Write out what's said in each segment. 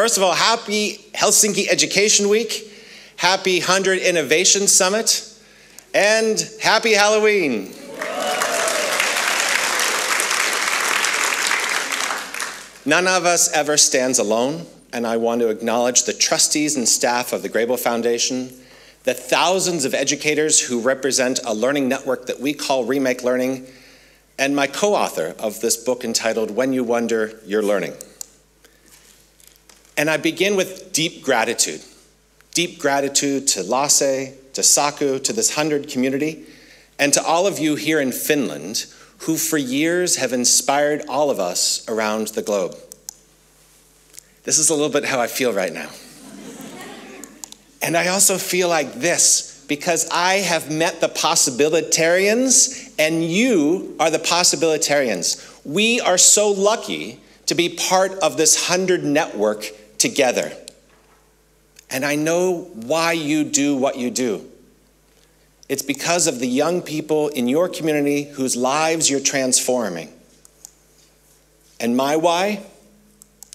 First of all, happy Helsinki Education Week, happy HundrED Innovation Summit, and happy Halloween. None of us ever stands alone, and I want to acknowledge the trustees and staff of the Grable Foundation, the thousands of educators who represent a learning network that we call Remake Learning, and my co-author of this book entitled When You Wonder, You're Learning. And I begin with deep gratitude. Deep gratitude to Lasse, to Saku, to this HundrED community, and to all of you here in Finland who for years have inspired all of us around the globe. This is a little bit how I feel right now. And I also feel like this because I have met the possibilitarians and you are the possibilitarians. We are so lucky to be part of this HundrED network together. And I know why you do what you do. It's because of the young people in your community whose lives you're transforming. And my why?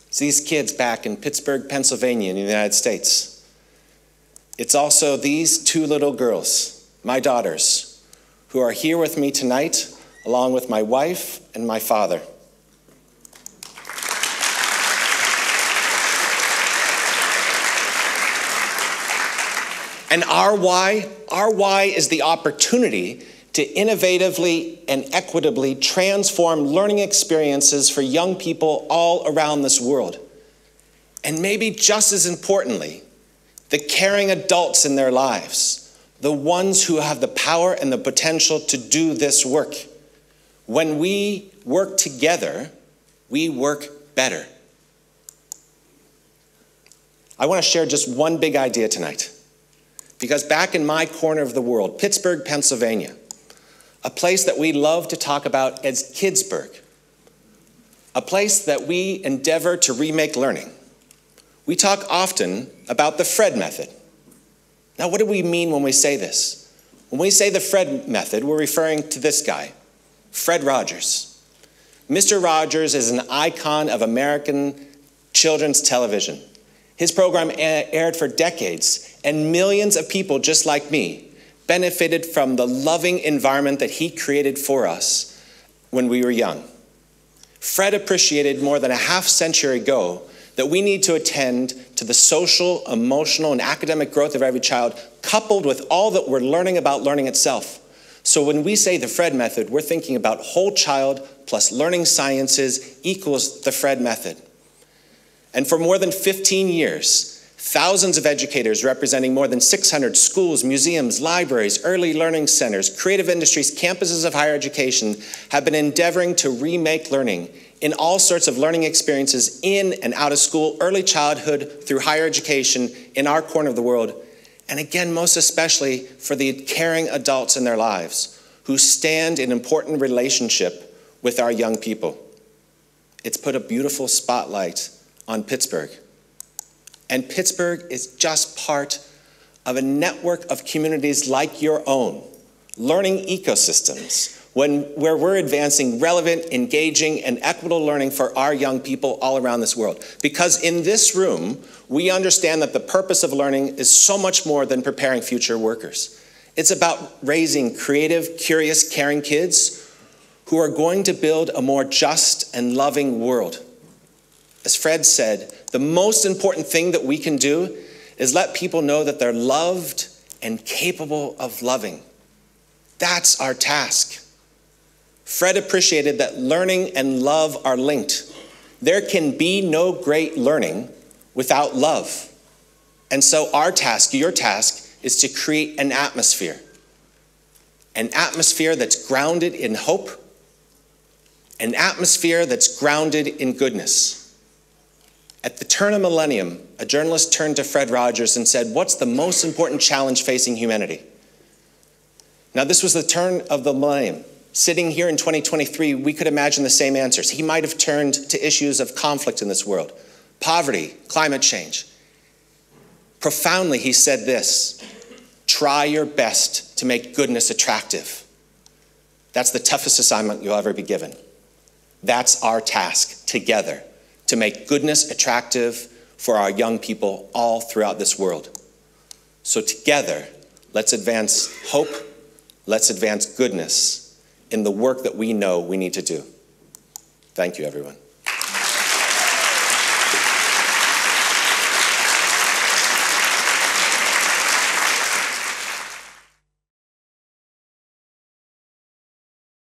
It's these kids back in Pittsburgh, Pennsylvania in the United States. It's also these two little girls, my daughters, who are here with me tonight, along with my wife and my father. And our why is the opportunity to innovatively and equitably transform learning experiences for young people all around this world. And maybe just as importantly, the caring adults in their lives, the ones who have the power and the potential to do this work. When we work together, we work better. I want to share just one big idea tonight. Because back in my corner of the world, Pittsburgh, Pennsylvania, a place that we love to talk about as Kidsburg, a place that we endeavor to remake learning, we talk often about the HundrED method. Now, what do we mean when we say this? When we say the HundrED method, we're referring to this guy, Fred Rogers. Mr. Rogers is an icon of American children's television. His program aired for decades, and millions of people just like me benefited from the loving environment that he created for us when we were young. Fred appreciated more than a half century ago that we need to attend to the social, emotional, and academic growth of every child, coupled with all that we're learning about learning itself. So when we say the HundrED method, we're thinking about whole child plus learning sciences equals the HundrED method. And for more than 15 years, thousands of educators representing more than 600 schools, museums, libraries, early learning centers, creative industries, campuses of higher education have been endeavoring to remake learning in all sorts of learning experiences in and out of school, early childhood through higher education in our corner of the world. And again, most especially for the caring adults in their lives who stand in important relationship with our young people. It's put a beautiful spotlight on Pittsburgh. And Pittsburgh is just part of a network of communities like your own, learning ecosystems, where we're advancing relevant, engaging, and equitable learning for our young people all around this world. Because in this room, we understand that the purpose of learning is so much more than preparing future workers. It's about raising creative, curious, caring kids who are going to build a more just and loving world. As Fred said, the most important thing that we can do is let people know that they're loved and capable of loving. That's our task. Fred appreciated that learning and love are linked. There can be no great learning without love. And so our task, your task, is to create an atmosphere that's grounded in hope, an atmosphere that's grounded in goodness. At the turn of millennium, a journalist turned to Fred Rogers and said, "What's the most important challenge facing humanity?" Now, this was the turn of the millennium. Sitting here in 2023, we could imagine the same answers. He might have turned to issues of conflict in this world, poverty, climate change. Profoundly, he said this, "Try your best to make goodness attractive." That's the toughest assignment you'll ever be given. That's our task together, to make goodness attractive for our young people all throughout this world. So together, let's advance hope, let's advance goodness in the work that we know we need to do. Thank you, everyone.